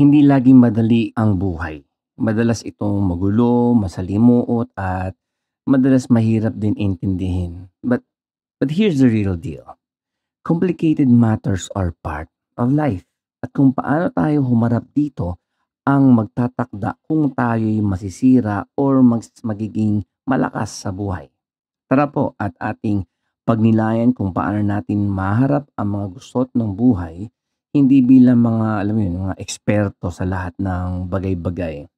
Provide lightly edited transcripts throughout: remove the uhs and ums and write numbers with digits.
Hindi laging madali ang buhay. Madalas itong magulo, masalimuot at madalas mahirap din intindihin. But here's the real deal. Complicated matters are part of life. At kung paano tayo humarap dito ang magtatakda kung tayo'y masisira or magiging malakas sa buhay. Tara po at ating pagnilayan kung paano natin maharap ang mga gusot ng buhay, hindi bilang mga, alam mo yun, mga eksperto sa lahat ng bagay-bagay,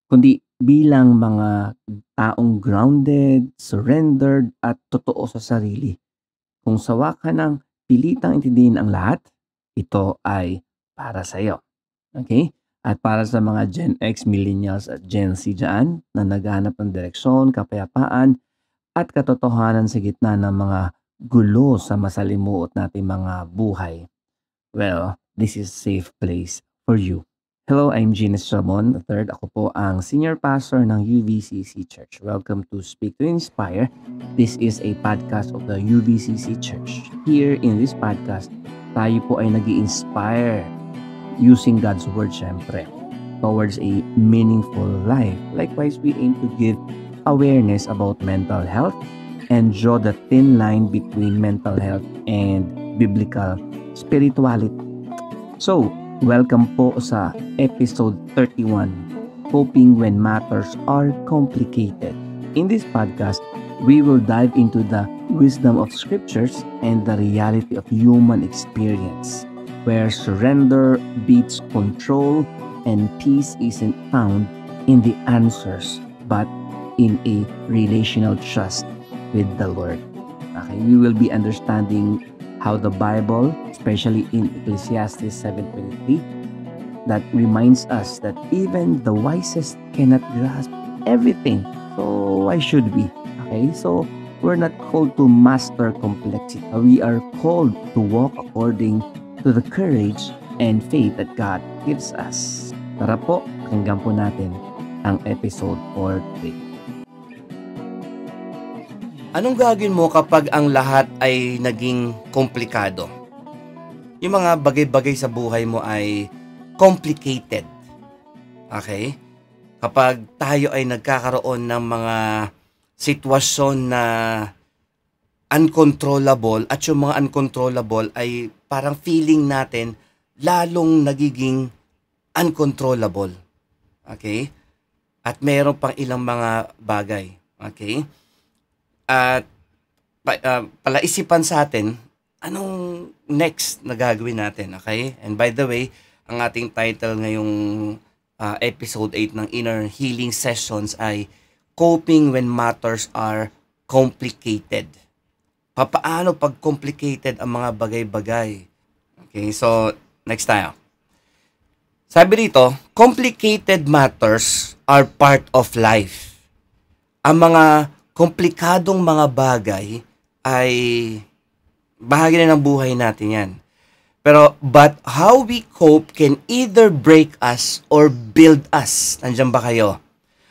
kundi bilang mga taong grounded, surrendered, at totoo sa sarili. Kung sawa ka ng pilitang intindihin ang lahat, ito ay para sa iyo. Okay? At para sa mga Gen X, Millennials at Gen Z dyan na naghahanap ng direksyon, kapayapaan, at katotohanan sa gitna ng mga gulo sa masalimuot nating mga buhay. Well, this is a safe place for you. Hello, I'm Gines Ramon III. Ako po ang Senior Pastor ng UVCC Church. Welcome to Speak to Inspire. This is a podcast of the UVCC Church. Here in this podcast, tayo po ay nag-i-inspire using God's Word, syempre, towards a meaningful life. Likewise, we aim to give awareness about mental health and draw the thin line between mental health and biblical spirituality. So, welcome po sa episode 31, Coping When Matters Are Complicated. In this podcast, we will dive into the wisdom of scriptures and the reality of human experience, where surrender beats control and peace isn't found in the answers, but in a relational trust with the Lord. Okay, we will be understanding how the Bible, especially in Ecclesiastes 7:23, that reminds us that even the wisest cannot grasp everything. So why should we? Okay, so we're not called to master complexity. We are called to walk according to the courage and faith that God gives us. Tara po, pakinggan po natin ang episode for today. Anong gagawin mo kapag ang lahat ay naging komplikado? Yung mga bagay-bagay sa buhay mo ay complicated. Okay? Kapag tayo ay nagkakaroon ng mga sitwasyon na uncontrollable at yung mga uncontrollable ay parang feeling natin lalong nagiging uncontrollable. Okay? At meron pang ilang mga bagay. Okay? At palaisipan sa atin, anong next na gagawin natin, okay? And by the way, ang ating title ngayong episode 8 ng Inner Healing Sessions ay Coping When Matters Are Complicated. Papaano pag complicated ang mga bagay-bagay? Okay, so next tayo. Sabi rito, complicated matters are part of life. Ang mga komplikadong mga bagay ay bahagi na ng buhay natin yan. But how we cope can either break us or build us. Nandiyan ba kayo?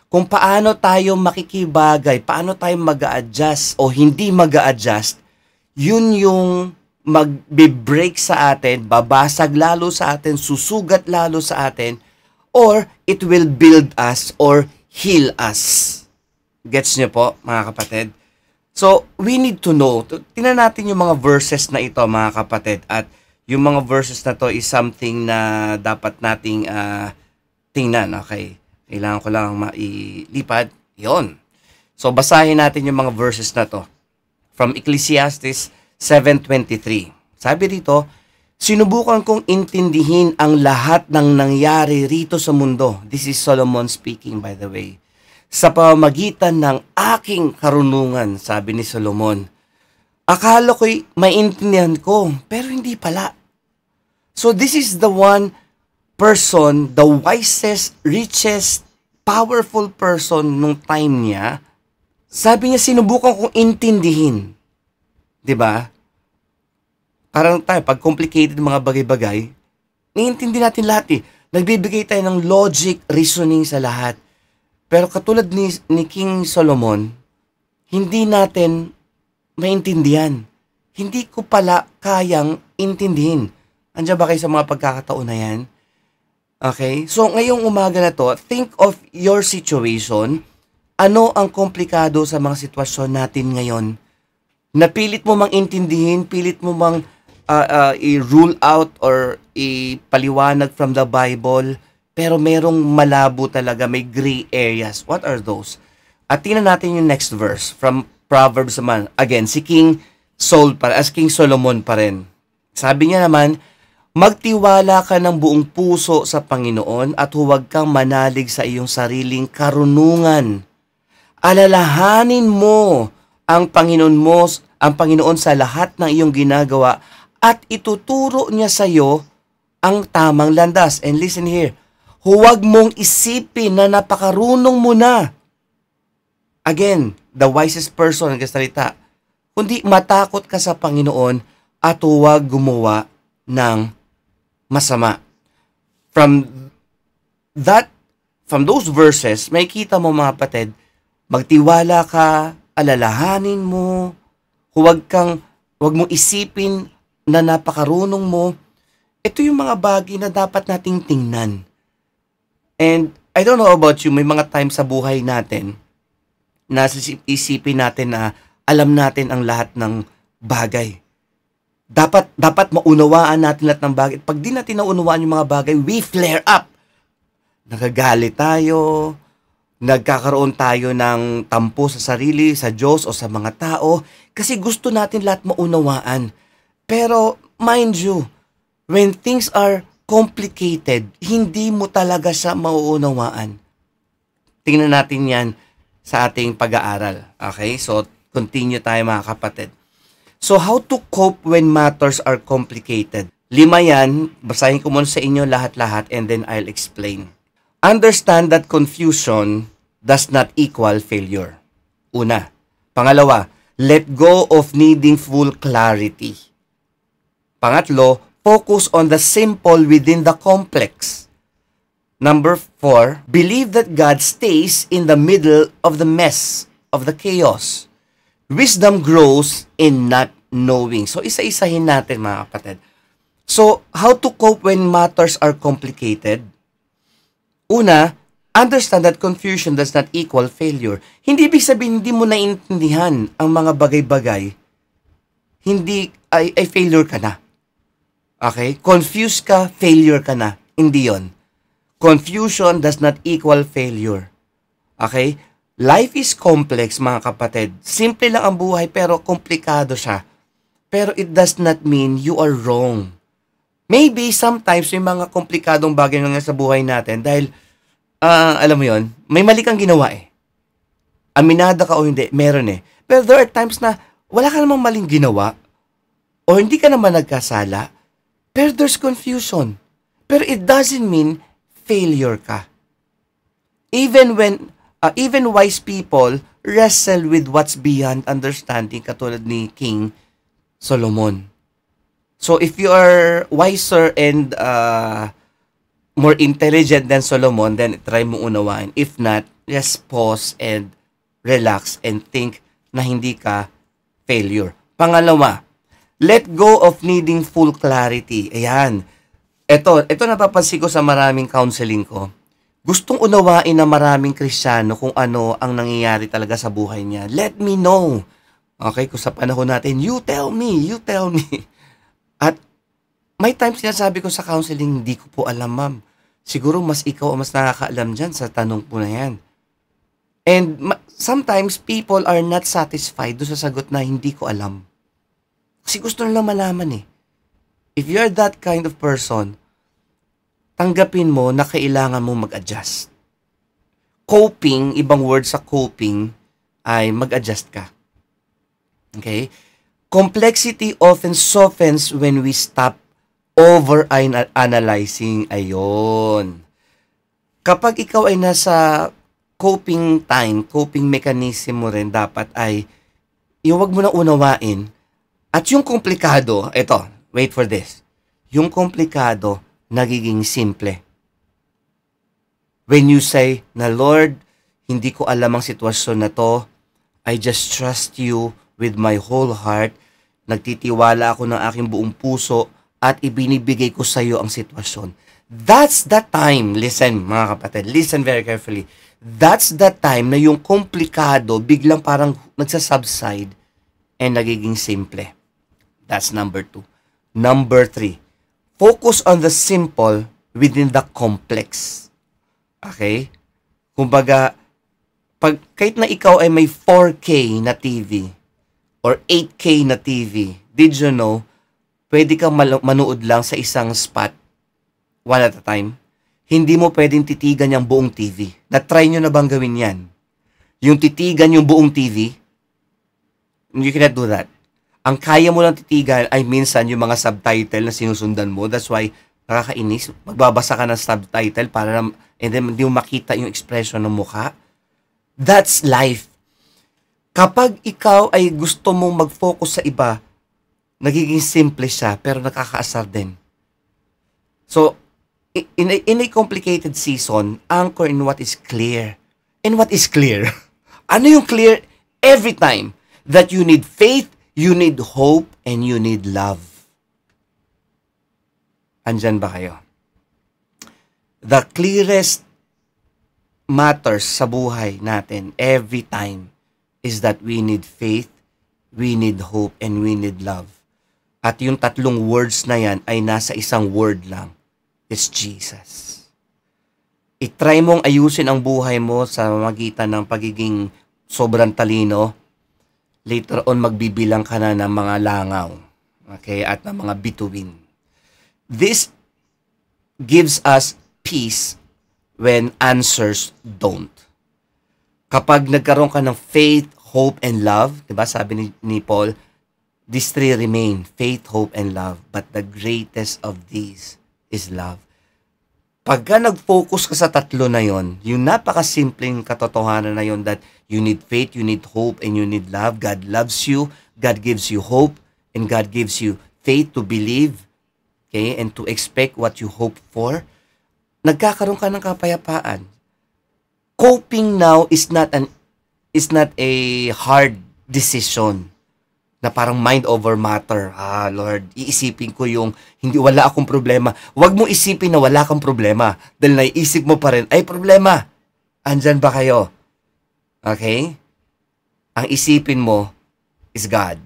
Kung paano tayo makikibagay, paano tayo mag-a-adjust o hindi mag-a-adjust, yun yung mag-break sa atin, babasag lalo sa atin, susugat lalo sa atin, or it will build us or heal us. Gets niyo po, mga kapatid? So, we need to know. Tingnan natin yung mga verses na ito, mga kapatid. At yung mga verses na to is something na dapat nating tingnan. Okay? Kailangan ko lang mailipad. Yon. So, basahin natin yung mga verses na to. From Ecclesiastes 7:23. Sabi dito, sinubukan kong intindihin ang lahat ng nangyari rito sa mundo. This is Solomon speaking, by the way. Sa pamamagitan ng aking karunungan, sabi ni Solomon. Akala ko'y maintindihan ko, pero hindi pala. So this is the one person, the wisest, richest, powerful person nung time niya. Sabi niya, sinubukan kong intindihin. 'Di ba? Parang tayo, pag complicated mga bagay-bagay, naiintindi natin lahat eh. Nagbibigay tayo ng logic, reasoning sa lahat. Pero katulad ni King Solomon, hindi natin maintindihan. Hindi ko pala kayang intindihin. Andiyan ba kayo sa mga pagkakataon na yan? Okay? So, ngayong umaga na to, think of your situation. Ano ang komplikado sa mga sitwasyon natin ngayon? Napilit mo mang intindihin, pilit mo mang i-rule out or ipaliwanag from the Bible, pero merong malabo talaga, may gray areas. What are those? At tingnan natin yung next verse from Proverbs naman. Again, si King Solomon pa rin. Sabi niya naman, magtiwala ka ng buong puso sa Panginoon at huwag kang manalig sa iyong sariling karunungan. Alalahanin mo ang Panginoon sa lahat ng iyong ginagawa at ituturo niya sa iyo ang tamang landas. And listen here, huwag mong isipin na napakarunong mo na. Again, the wisest person ang kasalita, kundi matakot ka sa Panginoon at huwag gumawa ng masama. From those verses, may kita mo mga kapatid, magtiwala ka, alalahanin mo, huwag mong isipin na napakarunong mo. Ito yung mga bagay na dapat nating tingnan. And I don't know about you, may mga times sa buhay natin na isipin natin na alam natin ang lahat ng bagay. Dapat maunawaan natin lahat ng bagay. Pag di natin naunawaan yung mga bagay, we flare up. Nagagalit tayo, nagkakaroon tayo ng tampo sa sarili, sa Diyos o sa mga tao kasi gusto natin lahat maunawaan. Pero mind you, when things are complicated, hindi mo talaga siya mauunawaan. Tingnan natin yan sa ating pag-aaral. Okay? So, continue tayo mga kapatid. So, how to cope when matters are complicated? 5 yan. Basahin ko muna sa inyo lahat-lahat and then I'll explain. Understand that confusion does not equal failure. Una. Pangalawa, let go of needing full clarity. Pangatlo, focus on the simple within the complex. Number 4, believe that God stays in the middle of the mess, of the chaos. Wisdom grows in not knowing. So, isa-isahin natin mga kapatid. So, how to cope when matters are complicated? Una, understand that confusion does not equal failure. Hindi ibig sabihin hindi mo naiintindihan ang mga bagay-bagay. Hindi ay failure ka na. Okay? Confused ka, failure ka na. Hindi yon. Confusion does not equal failure. Okay? Life is complex, mga kapatid. Simple lang ang buhay pero komplikado siya. Pero it does not mean you are wrong. Maybe sometimes may mga komplikadong bagay na sa buhay natin dahil, alam mo yon, may mali kang ginawa eh. Aminada ka o hindi, meron eh. Pero there are times na wala ka namang maling ginawa o hindi ka naman nagkasala, pero there's confusion. Pero it doesn't mean failure ka. Even wise people wrestle with what's beyond understanding, katulad ni King Solomon. So if you are wiser and more intelligent than Solomon, then try mo unawain. If not, just pause and relax and think na hindi ka failure. Pangalawa, let go of needing full clarity. Ayan. Ito napapansin ko sa maraming counseling ko. Gustong unawain na maraming Kristiyano kung ano ang nangyayari talaga sa buhay niya. Let me know. Okay, kung sa panahon natin, you tell me. At may times sinasabi ko sa counseling, hindi ko po alam, ma'am. Siguro mas ikaw ang mas nakakaalam dyan sa tanong po na yan. And sometimes people are not satisfied doon sa sagot na hindi ko alam. Kasi gusto nilang malaman eh. If you're that kind of person, tanggapin mo na kailangan mo mag-adjust. Coping, ibang word sa coping, ay mag-adjust ka. Okay? Complexity often softens when we stop over-analyzing. Ayun. Kapag ikaw ay nasa coping time, coping mechanism mo rin, dapat ay huwag mo na unawain. At yung komplikado, wait for this. Yung komplikado, nagiging simple. When you say na, Lord, hindi ko alam ang sitwasyon na to, I just trust you with my whole heart, nagtitiwala ako ng aking buong puso at ibinibigay ko sa iyo ang sitwasyon. That's the time, listen mga kapatid, listen very carefully. That's the time na yung komplikado biglang parang nagsasubside and nagiging simple. That's number 2. Number 3, focus on the simple within the complex. Okay? Kumbaga, kahit na ikaw ay may 4K na TV or 8K na TV, did you know, pwede kang manood lang sa isang spot, one at a time. Hindi mo pwedeng titigan yung buong TV. Na-try nyo na bang gawin yan? Yung titigan yung buong TV, you cannot do that. Ang kaya mo lang titigan ay minsan yung mga subtitle na sinusundan mo. That's why nakakainis. Magbabasa ka ng subtitle para and then hindi mo makita yung expression ng mukha. That's life. Kapag ikaw ay gusto mong mag-focus sa iba, nagiging simple siya pero nakakaasar din. So, in a complicated season, anchor in what is clear. And what is clear? Ano yung clear? Every time that you need faith, you need hope, and you need love. Andyan ba kayo? The clearest matters sa buhay natin every time is that we need faith, we need hope, and we need love. At yung tatlong words na yan ay nasa isang word lang. It's Jesus. I-try mong ayusin ang buhay mo sa magitan ng pagiging sobrang talino. Later on, magbibilang ka na ng mga langaw. Okay? At ng mga bituin. This gives us peace when answers don't. Kapag nagkaroon ka ng faith, hope, and love, diba sabi ni Paul, these three remain, faith, hope, and love. But the greatest of these is love. Pagka nag-focus ka sa tatlo na yon, yung napakasimpleng katotohanan na yon that you need faith, you need hope, and you need love. God loves you, God gives you hope, and God gives you faith to believe, okay, and to expect what you hope for. Nagkakaroon ka ng kapayapaan. Coping now is not a hard decision na parang mind over matter. Lord, iisipin ko yung wala akong problema. Huwag mo isipin na wala kang problema dahil naiisip mo pa rin, ay problema. Andyan ba kayo? Okay? Ang isipin mo is God.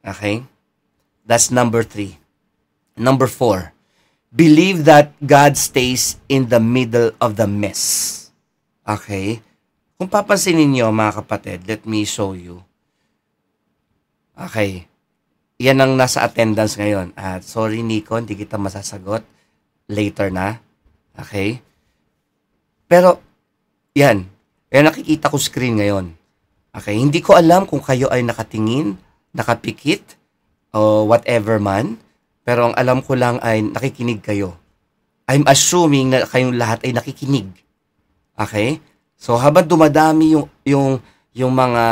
Okay? That's number 3. Number 4, believe that God stays in the middle of the mess. Okay? Kung papansinin niyo mga kapatid, let me show you. Okay. Yan ang nasa attendance ngayon. Sorry Nico, hindi kita masasagot. Later na. Okay? Pero, yan. Yan nakikita ko screen ngayon. Okay? Hindi ko alam kung kayo ay nakatingin, nakapikit, o whatever man. Pero ang alam ko lang ay nakikinig kayo. I'm assuming na kayong lahat ay nakikinig. Okay? So, habang dumadami yung mga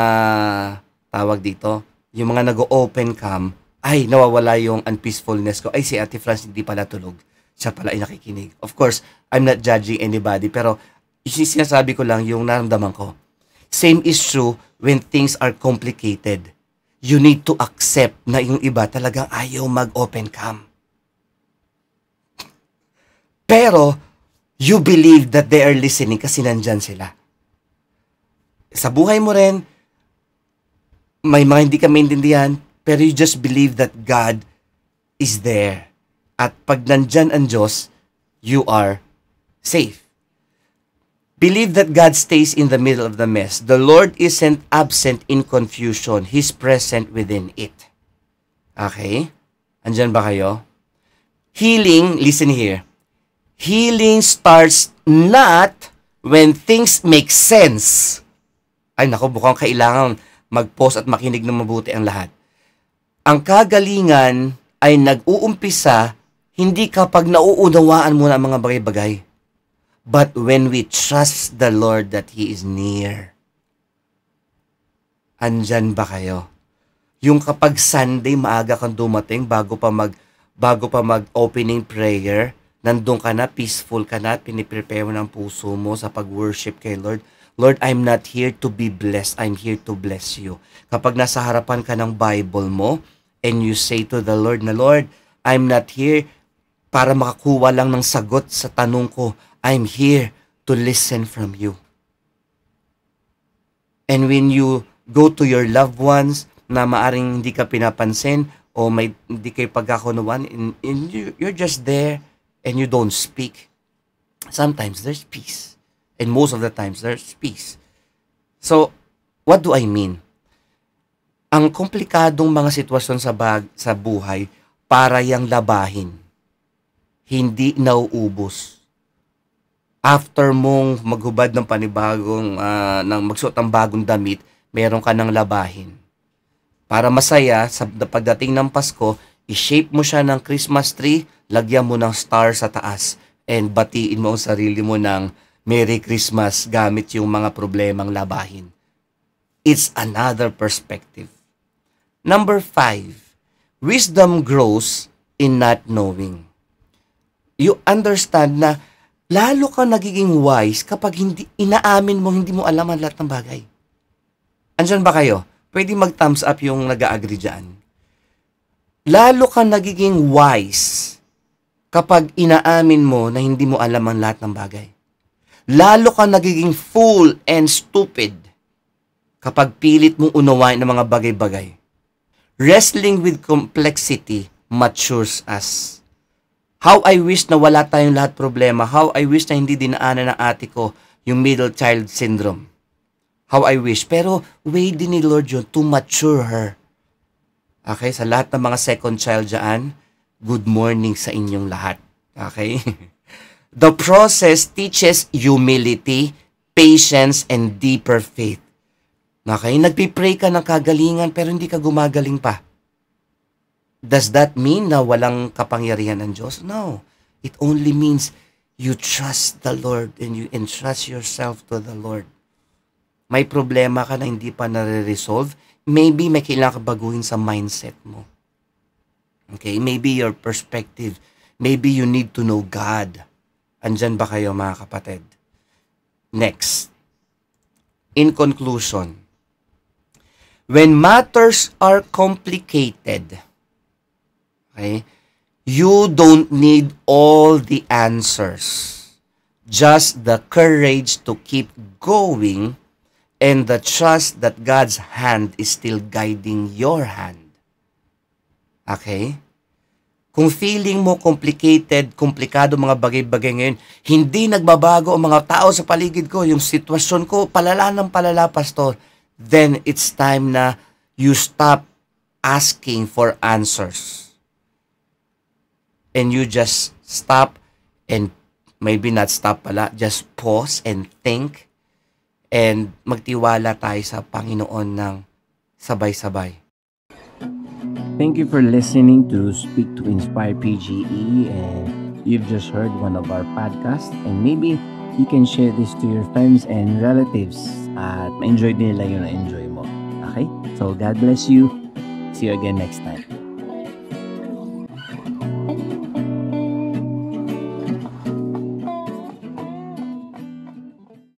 tawag dito, yung mga nag-open cam, ay nawawala yung unpeacefulness ko. Ay, si Ate France hindi pala tulog. Siya pala ay nakikinig. Of course, I'm not judging anybody, pero sinasabi ko lang yung naramdaman ko. Same is true when things are complicated. You need to accept na yung iba talagang ayaw mag-open cam. Pero, you believe that they are listening kasi nandyan sila. Sa buhay mo rin, may mga hindi ka maintindihan, pero you just believe that God is there. At pag nandyan ang Diyos, you are safe. Believe that God stays in the middle of the mess. The Lord isn't absent in confusion. He's present within it. Okay? Andyan ba kayo? Healing, listen here. Healing starts not when things make sense. Ay naku, mukhang kailangan mag-pause at makinig ng mabuti ang lahat. Ang kagalingan ay nag-uumpisa hindi kapag nauunawaan mo na ang mga bagay-bagay, but when we trust the Lord that He is near. Andyan ba kayo? Yung kapag Sunday, maaga kang dumating bago pa mag-opening prayer, nandun ka na, peaceful ka na, piniprepare mo ng puso mo sa pag-worship kay Lord. Lord, I'm not here to be blessed. I'm here to bless you. Kapag nasa harapan ka ng Bible mo, and you say to the Lord na, Lord, I'm not here para makakuha lang ng sagot sa tanong ko. I'm here to listen from you. And when you go to your loved ones na maaring hindi ka pinapansin o hindi kayo pagkakaunawaan, and you're just there and you don't speak, sometimes there's peace. And most of the times, there's peace. So, what do I mean? Ang komplikadong mga sitwasyon sa buhay, para yang labahin. Hindi nauubos. After mong maghubad ng panibagong, magsuot ng bagong damit, meron ka ng labahin. Para masaya, sa pagdating ng Pasko, i-shape mo siya ng Christmas tree, lagyan mo ng star sa taas, and batiin mo ang sarili mo ng Merry Christmas gamit yung mga problemang labahin. It's another perspective. Number 5, wisdom grows in not knowing. You understand na lalo ka nagiging wise kapag hindi inaamin mo, hindi mo alam ang lahat ng bagay. Andyan ba kayo? Pwede mag-thumbs up yung nag-agree dyan. Lalo ka nagiging wise kapag inaamin mo na hindi mo alam ang lahat ng bagay. Lalo ka nagiging fool and stupid kapag pilit mong unawain ng mga bagay-bagay. Wrestling with complexity matures us. How I wish na wala tayong lahat problema. How I wish na hindi dinaanan ng ate ko yung middle child syndrome. How I wish. Pero way din ni Lord yun to mature her. Okay, sa lahat ng mga second child dyan, good morning sa inyong lahat. Okay? The process teaches humility, patience, and deeper faith. Okay? Nagpipray ka ng kagalingan pero hindi ka gumagaling pa. Does that mean na walang kapangyarihan ng Diyos? No. It only means you trust the Lord and you entrust yourself to the Lord. May problema ka na hindi pa nare-resolve, maybe may kailangan ka baguhin sa mindset mo. Okay? Maybe your perspective. Maybe you need to know God. Andyan ba kayo mga kapatid? Next. In conclusion, when matters are complicated, okay, you don't need all the answers. Just the courage to keep going and the trust that God's hand is still guiding your hand. Okay? Kung feeling mo komplikado mga bagay-bagay ngayon, hindi nagbabago ang mga tao sa paligid ko, yung sitwasyon ko, palala ng palala, pastor, then it's time na you stop asking for answers. And you just stop and maybe not stop pala, just pause and think and magtiwala tayo sa Panginoon ng sabay-sabay. Thank you for listening to Speak to Inspire PGE, and you've just heard one of our podcasts, and maybe you can share this to your friends and relatives at ma-enjoy din nila yung na-enjoy mo. Okay? So God bless you. See you again next time.